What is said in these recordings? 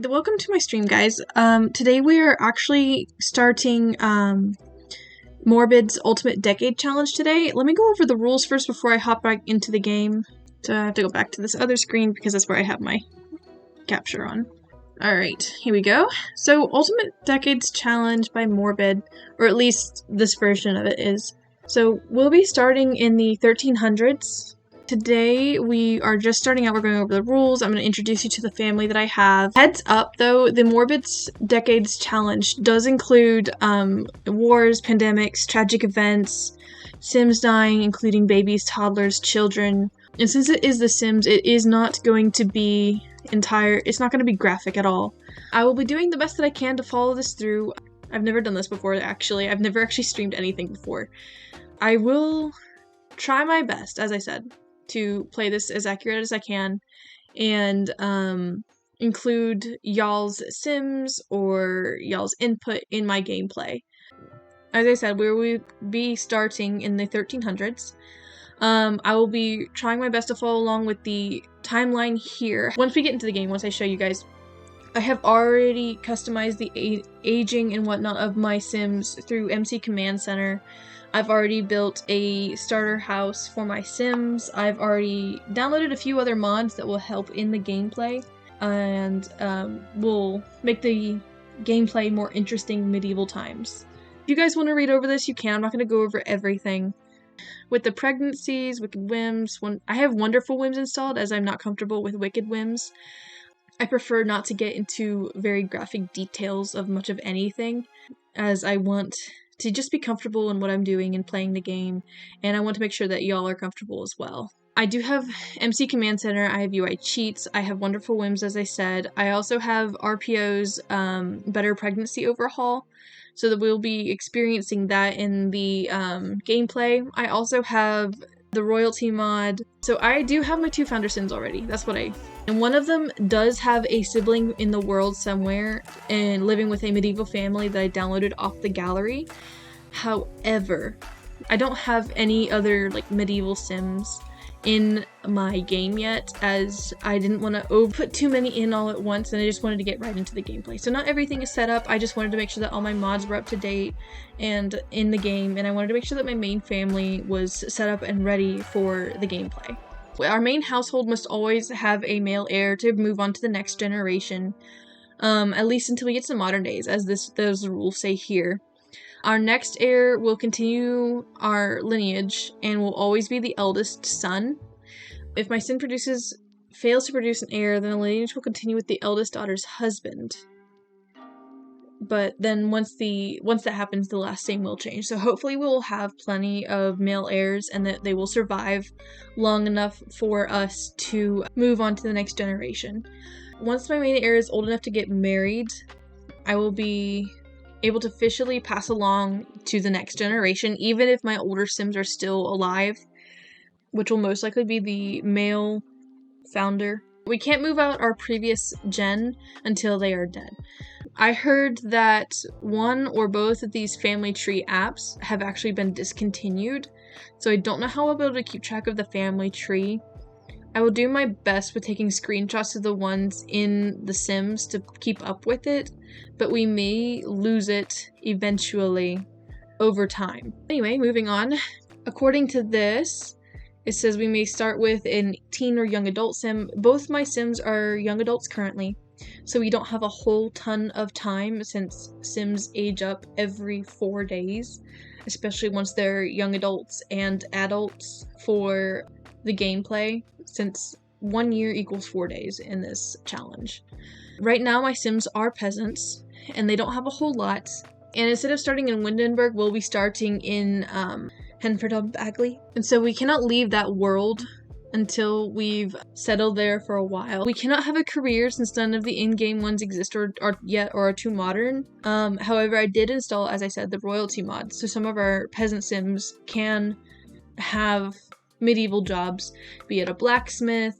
welcome to my stream, guys. Today we are actually starting Morbid's Ultimate Decade Challenge today. Let me go over the rules first before I hop back into the game. So I have to go back to this other screen because that's where I have my capture on. Alright, here we go. So, Ultimate Decades Challenge by Morbid, or at least this version of it is. So, we'll be starting in the 1300s. Today, we are just starting out. We're going over the rules. I'm going to introduce you to the family that I have. Heads up, though, the Morbid's Decades Challenge does include wars, pandemics, tragic events, Sims dying, including babies, toddlers, children. And since it is The Sims, it is not going to be it's not going to be graphic at all. I will be doing the best that I can to follow this through. I've never done this before, actually. I've never actually streamed anything before. I will try my best, as I said, to play this as accurate as I can and include y'all's Sims or y'all's input in my gameplay. As I said, we will be starting in the 1300s. I will be trying my best to follow along with the timeline here. Once we get into the game, once I show you guys, I have already customized the aging and whatnot of my Sims through MC Command Center. I've already built a starter house for my Sims. I've already downloaded a few other mods that will help in the gameplay and will make the gameplay more interesting medieval times. If you guys want to read over this, you can. I'm not going to go over everything. With the pregnancies, wicked whims, I have wonderful whims installed as I'm not comfortable with wicked whims. I prefer not to get into very graphic details of much of anything, as I want to just be comfortable in what I'm doing and playing the game, and I want to make sure that y'all are comfortable as well. I do have MC Command Center, I have UI cheats, I have wonderful whims as I said. I also have RPO's better pregnancy overhaul, so that we'll be experiencing that in the gameplay. I also have the royalty mod. So I do have my 2 founder Sims already. That's what and one of them does have a sibling in the world somewhere and living with a medieval family that I downloaded off the gallery. However, I don't have any other medieval Sims in my game yet, as I didn't want to put too many in all at once, and I just wanted to get right into the gameplay. So not everything is set up. I just wanted to make sure that all my mods were up to date and in the game, and I wanted to make sure that my main family was set up and ready for the gameplay. Our main household must always have a male heir to move on to the next generation, at least until we get to modern days, as those rules say here. Our next heir will continue our lineage and will always be the eldest son. If my Sim fails to produce an heir, then the lineage will continue with the eldest daughter's husband. But then once that happens, the last name will change. So hopefully we will have plenty of male heirs and that they will survive long enough for us to move on to the next generation. Once my main heir is old enough to get married, I will be able to officially pass along to the next generation, even if my older Sims are still alive, which will most likely be the male founder. We can't move out our previous gen until they are dead. I heard that one or both of these family tree apps have actually been discontinued, so I don't know how I'll be able to keep track of the family tree. I will do my best with taking screenshots of the ones in The Sims to keep up with it, but we may lose it eventually over time. Anyway, moving on. According to this, it says we may start with a teen or young adult Sim. Both my Sims are young adults currently, so we don't have a whole ton of time since Sims age up every 4 days, especially once they're young adults and adults for the gameplay, since 1 year equals 4 days in this challenge. Right now my Sims are peasants, and they don't have a whole lot, and instead of starting in Windenburg, we'll be starting in Henford-on-Bagley, and so we cannot leave that world until we've settled there for a while. We cannot have a career since none of the in-game ones exist or are too modern. However, I did install, as I said, the royalty mod, so some of our peasant Sims can have medieval jobs, be it a blacksmith,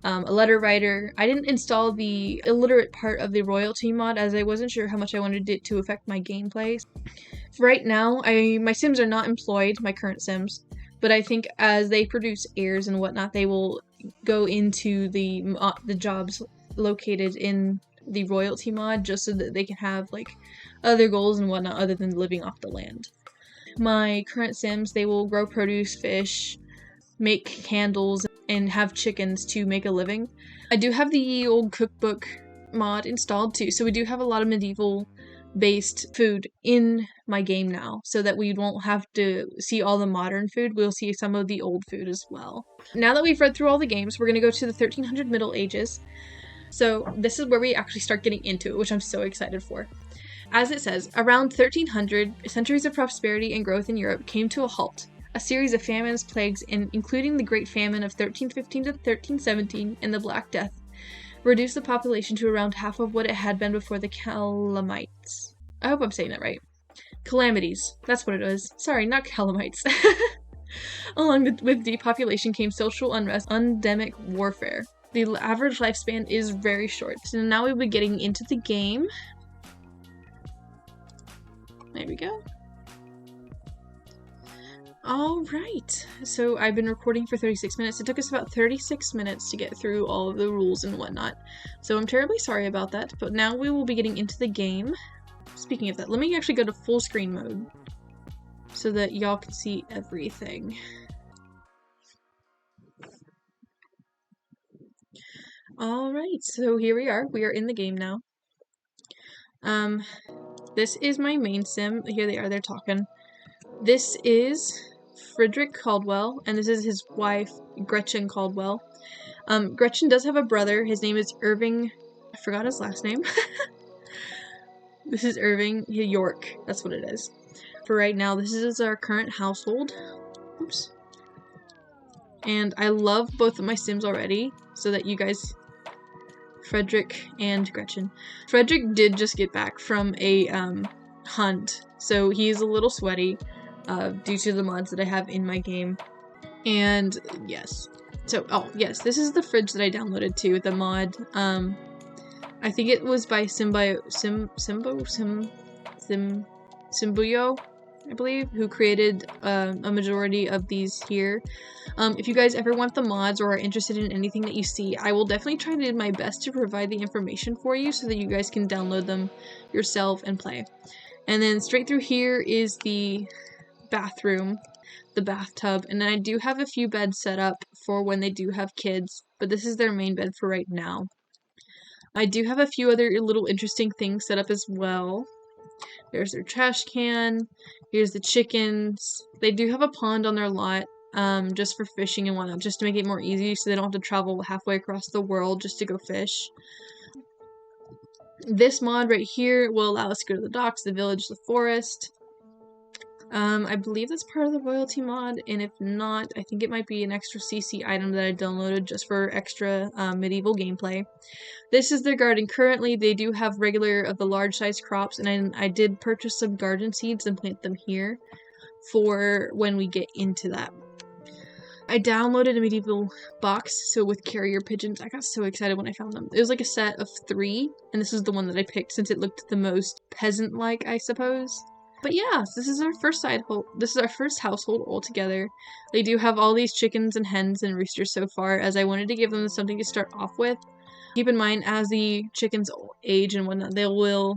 a letter writer. I didn't install the illiterate part of the royalty mod as I wasn't sure how much I wanted it to affect my gameplay. Right now, my Sims are not employed, my current Sims, but I think as they produce heirs and whatnot, they will go into the jobs located in the royalty mod just so that they can have like other goals and whatnot other than living off the land. My current Sims, they will grow produce, fish, make candles, and have chickens to make a living. I do have the old cookbook mod installed too, so we do have a lot of medieval based food in my game now, so that we won't have to see all the modern food, we'll see some of the old food as well. Now that we've read through all the games, we're going to go to the 1300 Middle Ages. So this is where we actually start getting into it, which I'm so excited for. As it says, around 1300, centuries of prosperity and growth in Europe came to a halt. A series of famines, plagues, including the Great Famine of 1315 to 1317 and the Black Death, reduced the population to around half of what it had been before the Calamites. I hope I'm saying that right. Calamities. That's what it was. Sorry, not Calamites. Along with depopulation came social unrest, endemic warfare. The average lifespan is very short. So now we'll be getting into the game. There we go. Alright, so I've been recording for 36 minutes. It took us about 36 minutes to get through all of the rules and whatnot. So I'm terribly sorry about that, but now we will be getting into the game. Speaking of that, let me actually go to full screen mode so that y'all can see everything. Alright, so here we are. We are in the game now. This is my main sim. Here they are, they're talking. This is Frederick Caldwell, and this is his wife, Gretchen Caldwell. Gretchen does have a brother. His name is Irving. I forgot his last name. This is Irving York. That's what it is. For right now, this is our current household. Oops. And I love both of my Sims already, so that you guys... Frederick and Gretchen. Frederick did just get back from a hunt, so he's a little sweaty due to the mods that I have in my game. And yes. So, oh, yes, this is the fridge that I downloaded too, the mod. I think it was by Simbuyo, I believe, who created a majority of these here. If you guys ever want the mods or are interested in anything that you see, I will definitely try to do my best to provide the information for you so that you guys can download them yourself and play. And then straight through here is the bathroom, the bathtub, and then I do have a few beds set up for when they do have kids, but this is their main bed for right now. I do have a few other little interesting things set up as well. There's their trash can. Here's the chickens. They do have a pond on their lot, just for fishing and whatnot, just to make it more easy so they don't have to travel halfway across the world just to go fish. This mod right here will allow us to go to the docks, the village, the forest. I believe that's part of the royalty mod, and if not, I think it might be an extra CC item that I downloaded just for extra medieval gameplay. This is their garden. Currently, they do have regular of the large size crops, and I did purchase some garden seeds and plant them here for when we get into that. I downloaded a medieval box, so with carrier pigeons. I got so excited when I found them. It was like a set of 3, and this is the one that I picked since it looked the most peasant-like, I suppose. But yeah, this is our first household all together. They do have all these chickens and hens and roosters so far, as I wanted to give them something to start off with. Keep in mind, as the chickens age and whatnot, they will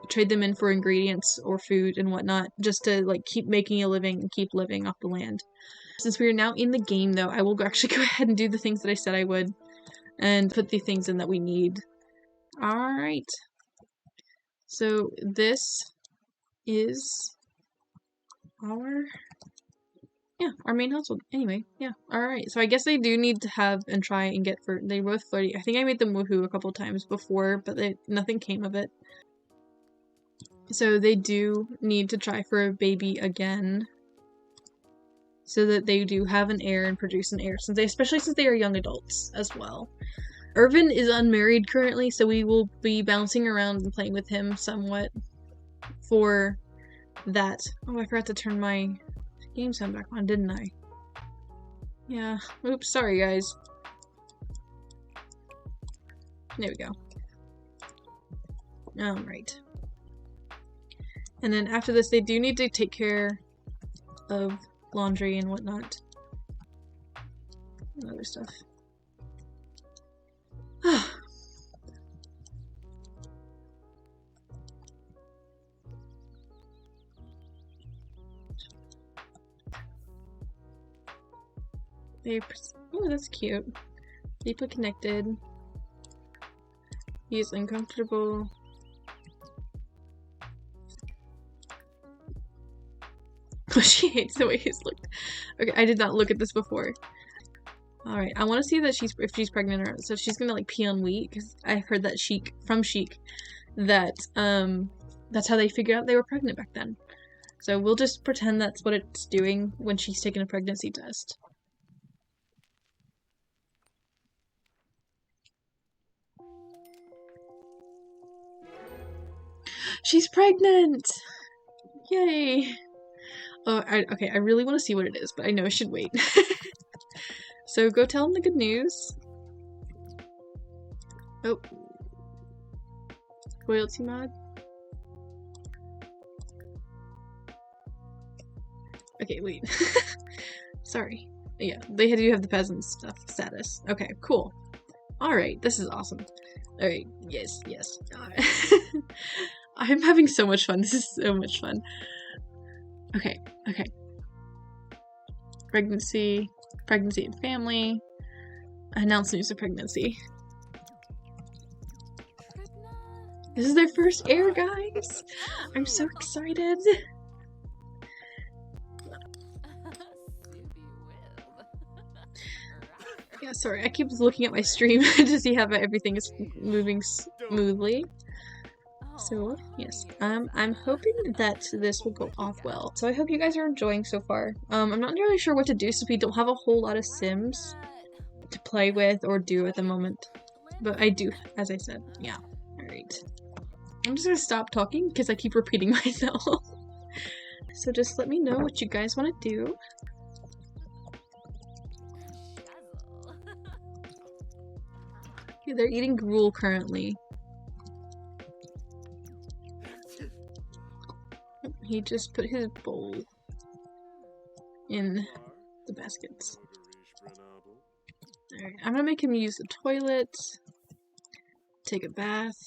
trade them in for ingredients or food and whatnot, just to like keep making a living and keep living off the land. Since we are now in the game, though, I will actually go ahead and do the things that I said I would, and put the things in that we need. Alright. So this is our main household. Anyway, yeah. Alright, so I guess they do need to have and try and get for, they both flirty. I think I made them woohoo a couple times before, but nothing came of it. So they do need to try for a baby again, so that they do have an heir and produce an heir, especially since they are young adults as well. Irvin is unmarried currently, so we will be bouncing around and playing with him somewhat for that. Oh, I forgot to turn my game sound back on, didn't I? Yeah. Oops, sorry guys. There we go. Alright. And then after this, they do need to take care of laundry and whatnot. And other stuff. Oh, that's cute. Deeply connected. He is uncomfortable. She hates the way he's looked. Okay, I did not look at this before. Alright, I want to see that if she's pregnant or not. So she's gonna like pee on wheat, because I've heard that from Sheik that that's how they figured out they were pregnant back then. So we'll just pretend that's what it's doing when she's taking a pregnancy test. She's pregnant! Yay! Oh, okay, I really want to see what it is, but I know I should wait. So go tell him the good news. Oh. Royalty mod. Okay, wait. Sorry. Yeah, they do have the peasant stuff status. Okay, cool. Alright, this is awesome. Alright, yes. I'm having so much fun. This is so much fun. Okay. Pregnancy and family. Announce news of pregnancy. This is their first air, guys! I'm so excited! Yeah, sorry, I keep looking at my stream to see how everything is moving smoothly. So, yes, I'm hoping that this will go off well. So I hope you guys are enjoying so far. I'm not really sure what to do since we don't have a whole lot of Sims to play with or do at the moment. But I do, as I said, yeah. Alright. I'm just gonna stop talking because I keep repeating myself. So just let me know what you guys want to do. Yeah, they're eating gruel currently. He just put his bowl in the baskets. Alright, I'm gonna make him use the toilet, take a bath.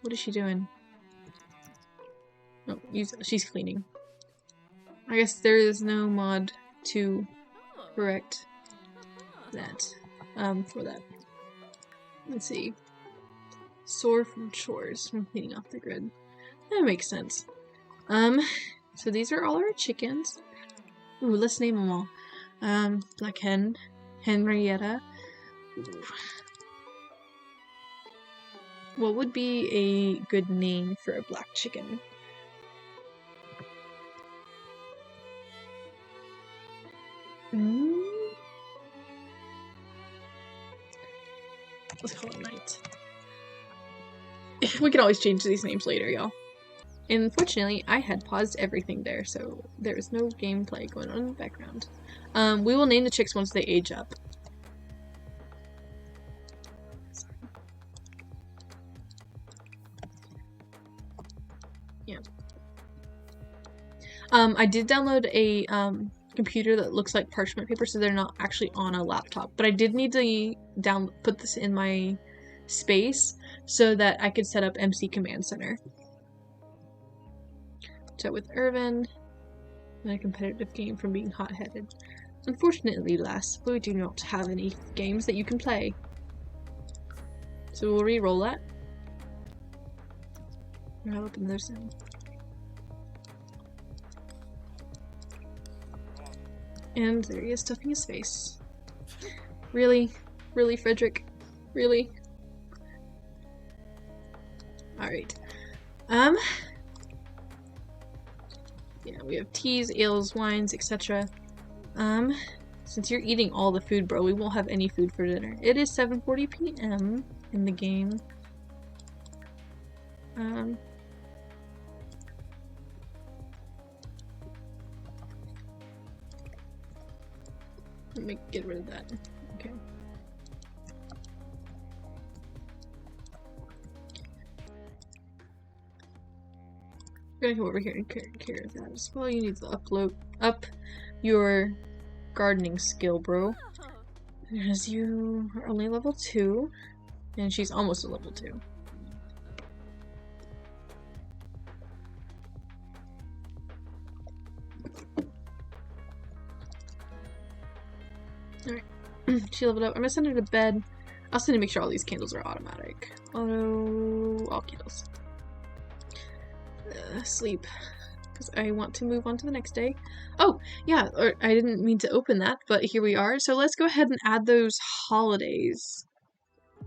What is she doing? Oh, she's cleaning. I guess there is no mod to correct that, for that. Let's see. Sore from chores from cleaning off the grid. That makes sense. So these are all our chickens. Ooh, let's name them all. Black Hen, Henrietta. Ooh. What would be a good name for a black chicken? Let's call it Night. We can always change these names later, y'all. Unfortunately, I had paused everything there, so there is no gameplay going on in the background. We will name the chicks once they age up. Yeah. I did download a computer that looks like parchment paper, so they're not actually on a laptop. But I did need to put this in my space so that I could set up MC Command Center. Chat with Irvin in a competitive game from being hot-headed. Unfortunately, lass, we do not have any games that you can play. So we'll re-roll that. I'll open those in. And there he is, stuffing his face. Really? Really, Frederick? Really? Alright. Yeah, we have teas, ales, wines, etc. Since you're eating all the food, bro, we won't have any food for dinner. It is 7:40 p.m. in the game. Let me get rid of that. Okay. I'm gonna come over here and take care of that as well. You need to up your gardening skill, bro. As you are only level 2, And she's almost a level 2. Alright. She leveled up. I'm gonna send her to bed. I also need to make sure all these candles are automatic. All candles. Sleep. Because I want to move on to the next day. Oh, yeah, I didn't mean to open that, but here we are. So let's go ahead and add those holidays.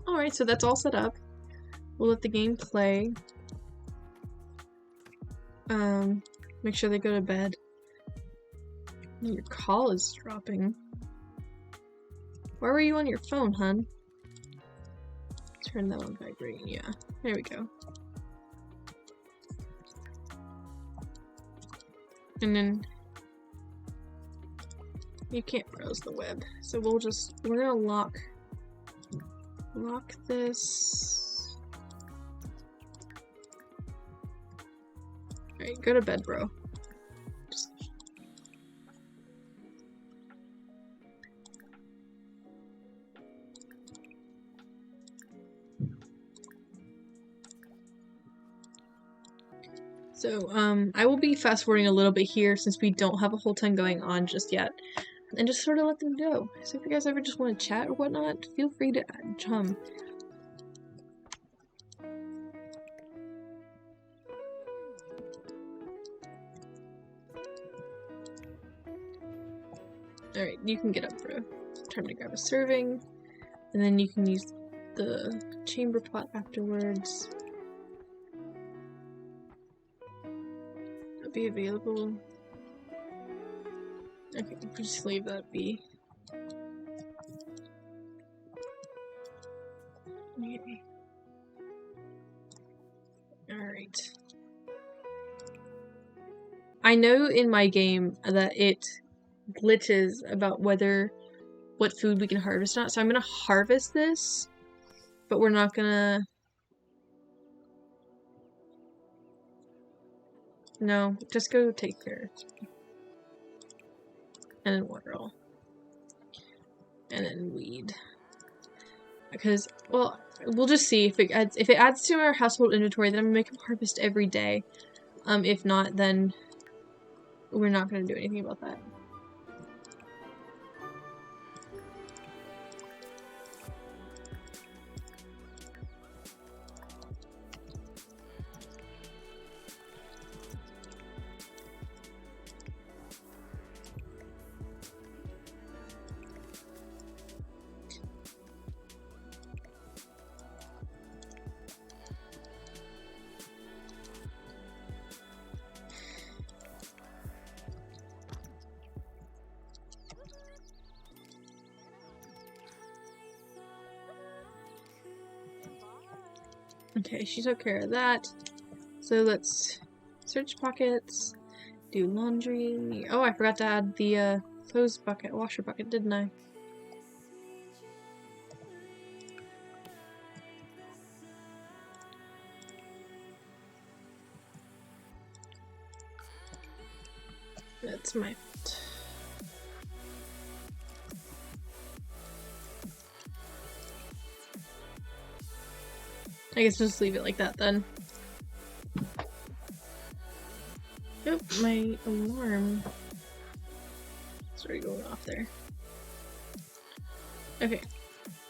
Alright, so that's all set up. We'll let the game play. Make sure they go to bed. Your call is dropping. Why were you on your phone, hun? Turn that on vibrating, yeah. There we go. And then you can't browse the web. So we're gonna lock this. Alright, go to bed, bro. So, I will be fast forwarding a little bit here since we don't have a whole ton going on just yet. And just sort of let them go. So if you guys ever just want to chat or whatnot, feel free to come. Alright, you can get up, bro. Time to grab a serving. And then you can use the chamber pot afterwards. Be available. Okay, just leave that be. Okay. Alright. I know in my game that it glitches about what food we can harvest or not, so I'm gonna harvest this, but we're not gonna. No, just go take care. And then water all. And then weed. Because, well, we'll just see if it adds to our household inventory, then I'm gonna make them harvest every day. If not, then we're not gonna do anything about that. Okay, she took care of that. So let's search pockets, do laundry. Oh, I forgot to add the clothes bucket, washer bucket, didn't I? That's my fault. I guess just leave it like that then. Oh, my alarm started going off there. Okay.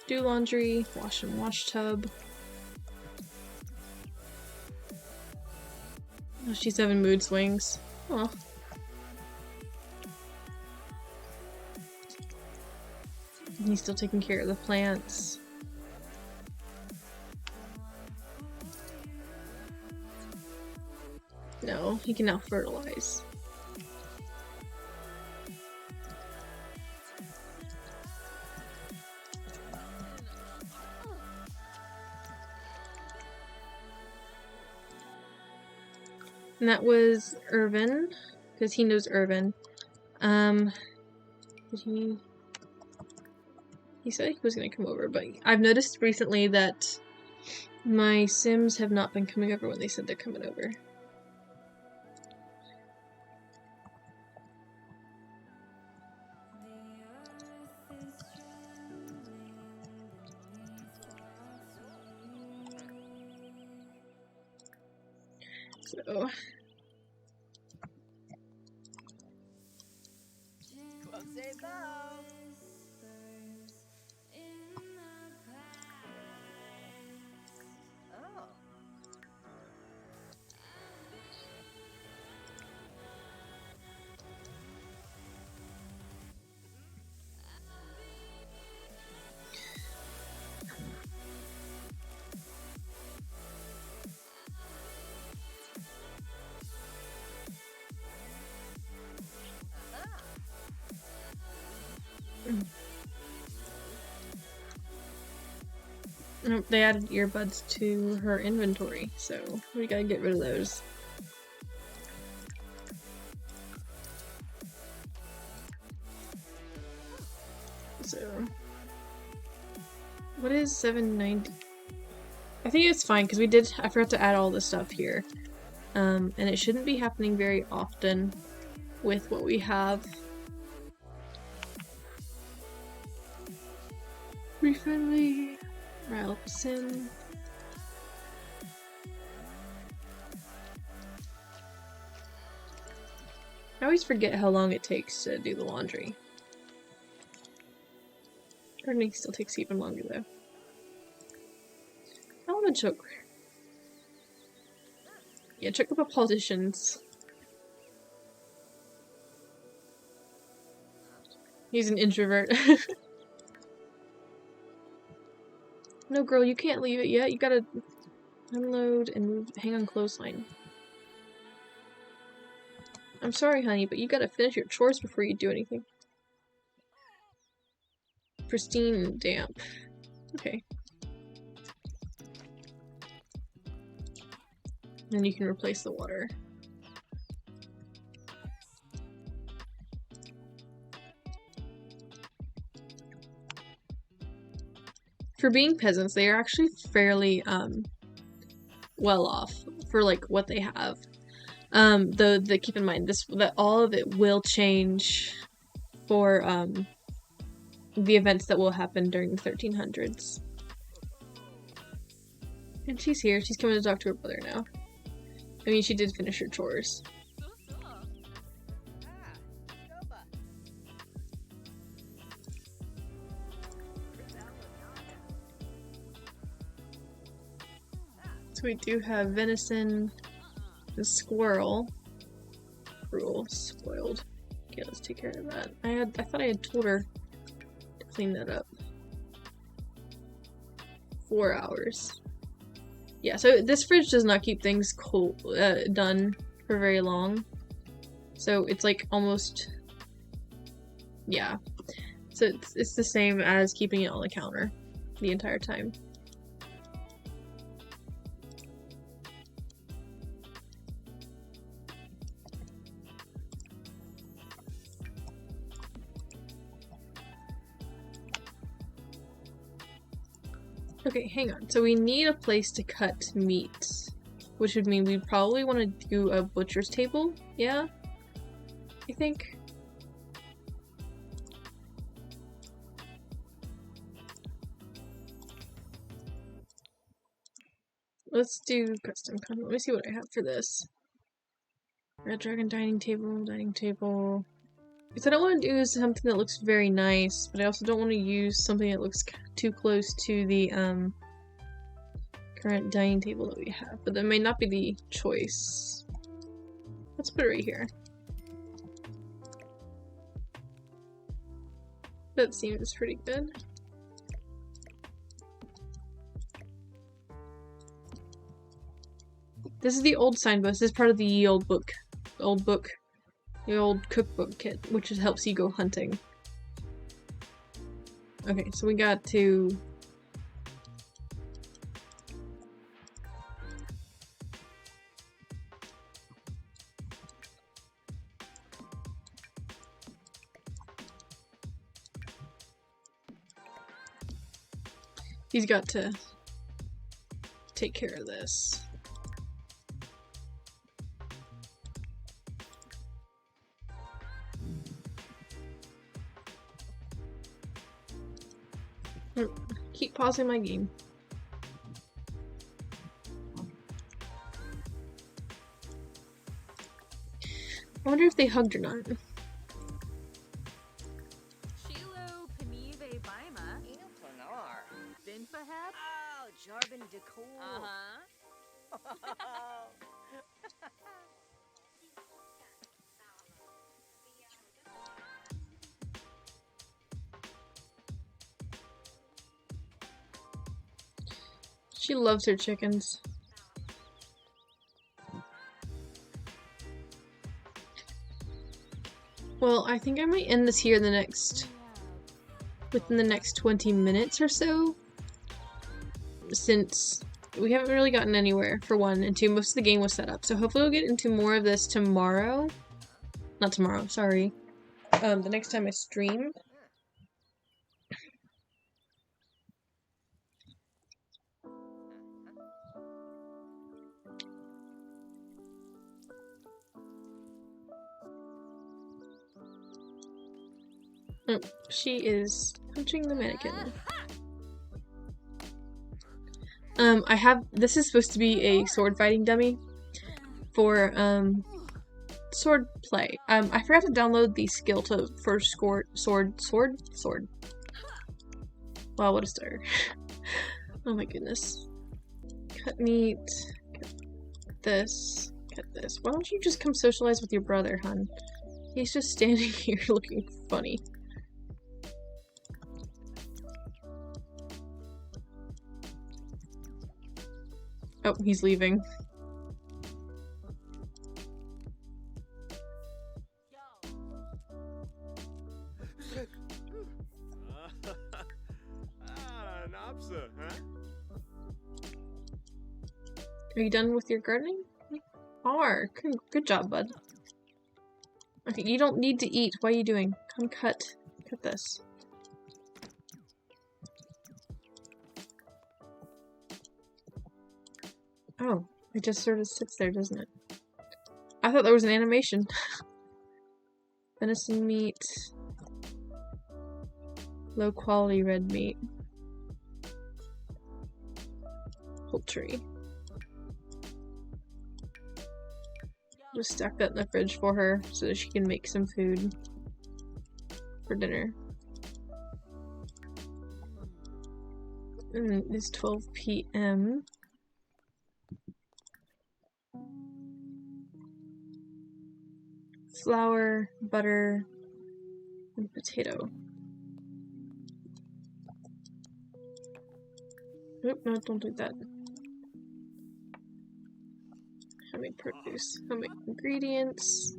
Do laundry, wash and wash tub. Oh, she's having mood swings. Oh. He's still taking care of the plants. No, he can now fertilize. And that was Irvin, because he knows Irvin. Did he... He said he was going to come over, but I've noticed recently that my Sims have not been coming over when they said they're coming over. So they added earbuds to her inventory, so we gotta get rid of those. So, what is 790? I think it's fine because I forgot to add all the stuff here. And it shouldn't be happening very often with what we have. Briefly, Ralphson. I always forget how long it takes to do the laundry. Gardening still takes even longer though. Almond choke. Yeah, check up on politicians. He's an introvert. No, girl, you can't leave it yet. You gotta unload and move, hang on clothesline. I'm sorry, honey, but you gotta finish your chores before you do anything. Pristine and damp. Okay. Then you can replace the water. For being peasants, they are actually fairly well off for like what they have. Though keep in mind that all of it will change for the events that will happen during the 1300s. And she's here. She's coming to talk to her brother now. I mean, she did finish her chores. So we do have venison, the squirrel. Rule spoiled. Okay, let's take care of that. I thought I had told her to clean that up. 4 hours. Yeah, so this fridge does not keep things cold, done for very long. So it's like almost, yeah. So it's the same as keeping it on the counter the entire time. Okay, hang on. So we need a place to cut meat, which would mean we'd probably want to do a butcher's table. Yeah? I think. Let's do custom content. Let me see what I have for this. Red Dragon dining table, Because I don't want to do something that looks very nice, but I also don't want to use something that looks too close to the current dining table that we have. But that may not be the choice. Let's put it right here. That seems pretty good. This is the old signpost. This is part of the old book. The old cookbook kit, which helps you go hunting. Okay, so we got to... He's got to take care of this. Keep pausing my game. wonder if they hugged or not. She loves her chickens. Well, I think I might end this here within the next 20 minutes or so. Since we haven't really gotten anywhere, for one, and two, most of the game was set up. So hopefully we'll get into more of this tomorrow. Not tomorrow, sorry. The next time I stream. Oh, she is punching the mannequin. This is supposed to be a sword fighting dummy for, sword play. I forgot to download the skill for sword. Wow, what a star. Oh my goodness. Cut meat, cut this. Why don't you just come socialize with your brother, hun? He's just standing here looking funny. Oh, he's leaving. Are you done with your gardening? Good job, bud. Okay, you don't need to eat. What are you doing? Come cut this. Oh, it just sort of sits there, doesn't it? I thought there was an animation. Venison meat. Low quality red meat. Poultry. Just stack that in the fridge for her so that she can make some food for dinner. And it's 12 p.m. Flour, butter, and potato. Nope, no, don't do that. Homemade produce, homemade ingredients,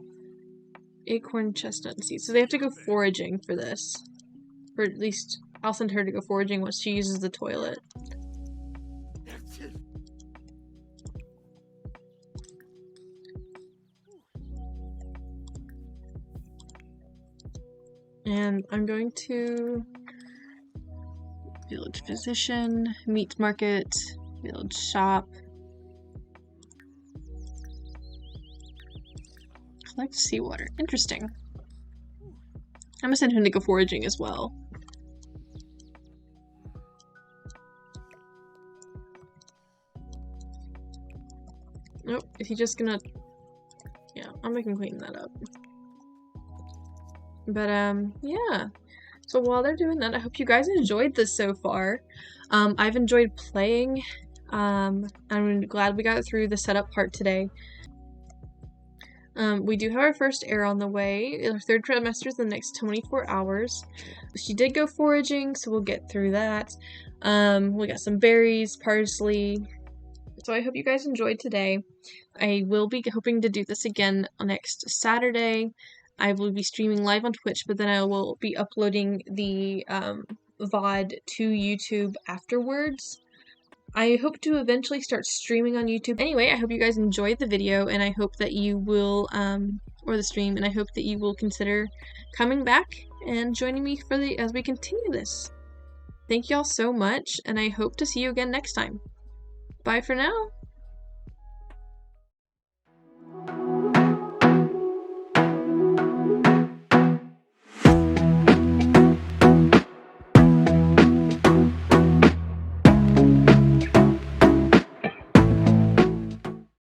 acorn, chestnut, and seeds. So they have to go foraging for this. Or at least I'll send her to go foraging once she uses the toilet. And I'm going to village physician, meat market, village shop. Collect seawater. Interesting. I'm gonna send him to go foraging as well. Nope, is he just gonna... Yeah, I'll make him clean that up. But, yeah. So while they're doing that, I hope you guys enjoyed this so far. I've enjoyed playing. I'm glad we got through the setup part today. We do have our first heir on the way. Our third trimester is the next 24 hours. She did go foraging, so we'll get through that. We got some berries, parsley. So I hope you guys enjoyed today. I will be hoping to do this again next Saturday. I will be streaming live on Twitch, but then I will be uploading the VOD to YouTube afterwards. I hope to eventually start streaming on YouTube. Anyway, I hope you guys enjoyed the video, and I hope that you will, or the stream, and I hope that you will consider coming back and joining me as we continue this. Thank you all so much, and I hope to see you again next time. Bye for now!